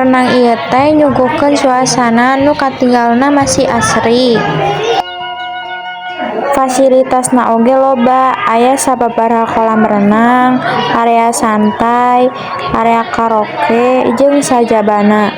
renang ieu teh nyuguhkeun suasana nu katinggalna masih asri. Fasilitasna oge loba, aya sababaraha kolam renang, area santai, area karaoke, jeung sajabana.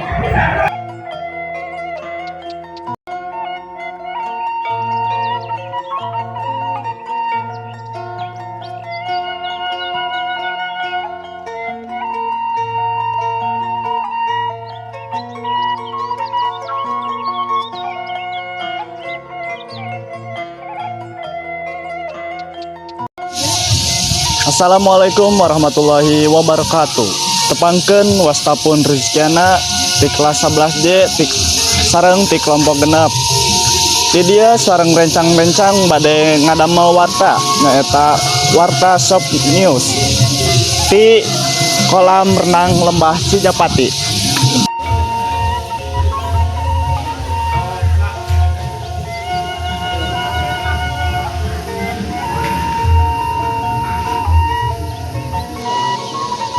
Assalamualaikum warahmatullahi wabarakatuh. Tepangkeun wastapun rezekiana di kelas 11D sareng di kelompok genep. Di dia sareng rencang-rencang bade ngadamel warta nyaeta Warta Shop News di kolam renang Lembah Cijapati.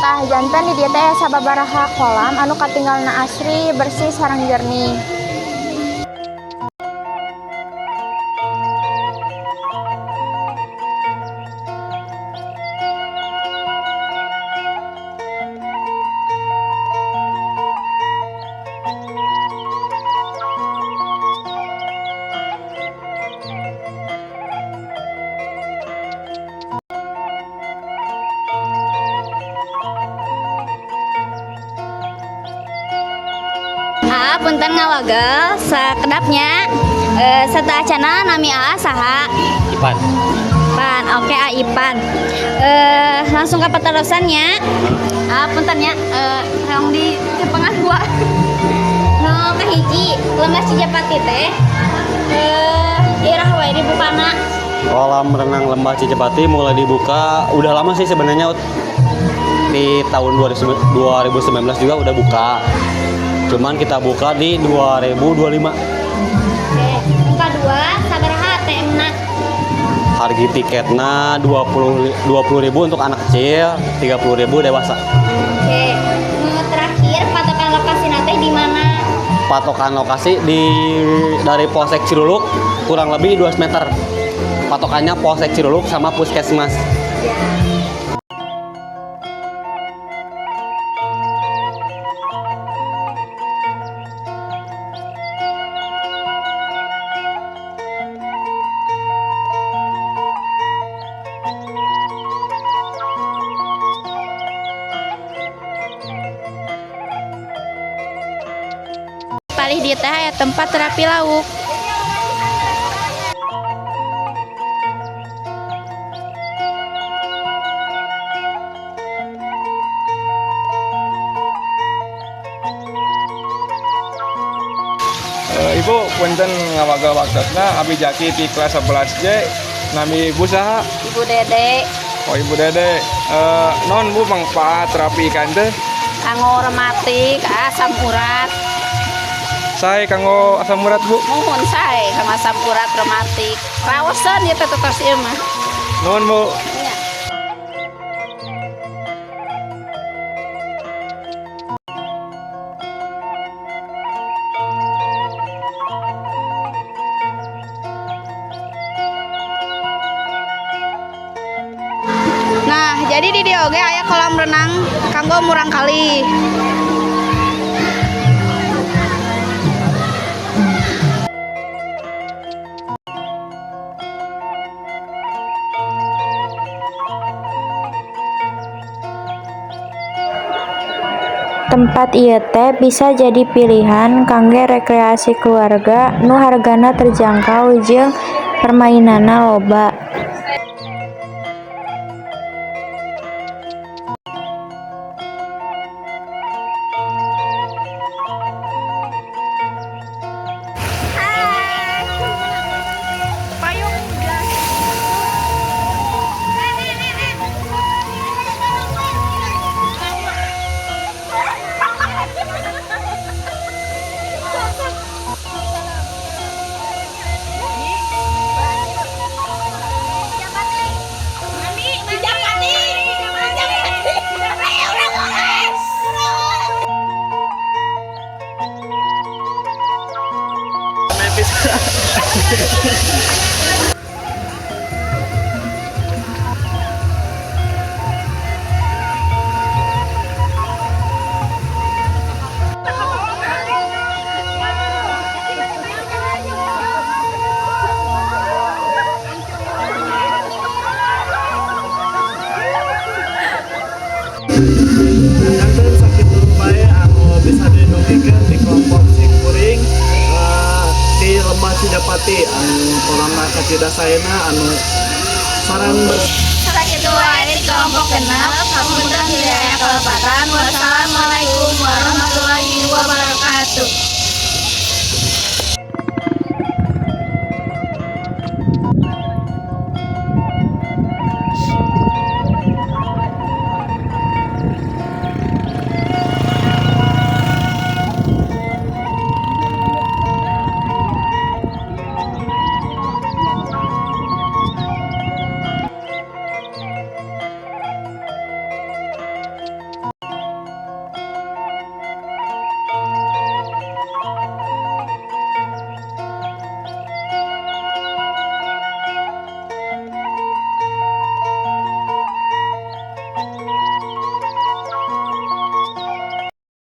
Tah janten di dieu teh sababaraha kolam anu katinggalna asri, bersih sareng jernih. Punten ngawagel sakedapnya serta acana nami A saha Ipan. oke Ipan. Langsung ke peterusannya. Punten ya, yang di Jepangan 2 no kahiji Lembah Cijapati teh irah wae dibukana. Kolam renang Lembah Cijapati mulai dibuka udah lama sih sebenarnya, di tahun 2019 juga udah buka. Cuman kita buka di 2025. Oke, muka 2 sabaraha TM-na? Harga tiketnya 20.000 untuk anak kecil, 30.000 dewasa. Oke. Terakhir patokan lokasi teh di mana? Patokan lokasi dari Polsek Ciruluk kurang lebih 2 meter. Patokannya Polsek Ciruluk sama Puskesmas. Palih dieu teh aya tempat terapi lauk. Ibu punten ngawagel waktuna abi jaki di kelas 11D nami ibu saha? Ibu Dede. Oh ibu Dede. Non bu mangpaat terapi ikan teh? Kanggo rematik, asam urat. Saya kanggo asam urat bu. Mohon sae kanggo asam urat rematik. Raoseun ieu teh tutos ieu mah. Non bu. Nah, jadi di dieu oge aya kolam renang kanggo murang kali. Tempat ieu teh bisa jadi pilihan kangge rekreasi keluarga nu hargana terjangkau jeung permainanna loba. Kanten sakit bae anu bisa didongengkeun di kelompok Sikuring di Lembah Cidapati anu urangna kacidasaena anu sareng Sakit wae di kelompok genap, hapunten hidayah kelepatan. Wassalamualaikum warahmatullahi wabarakatuh.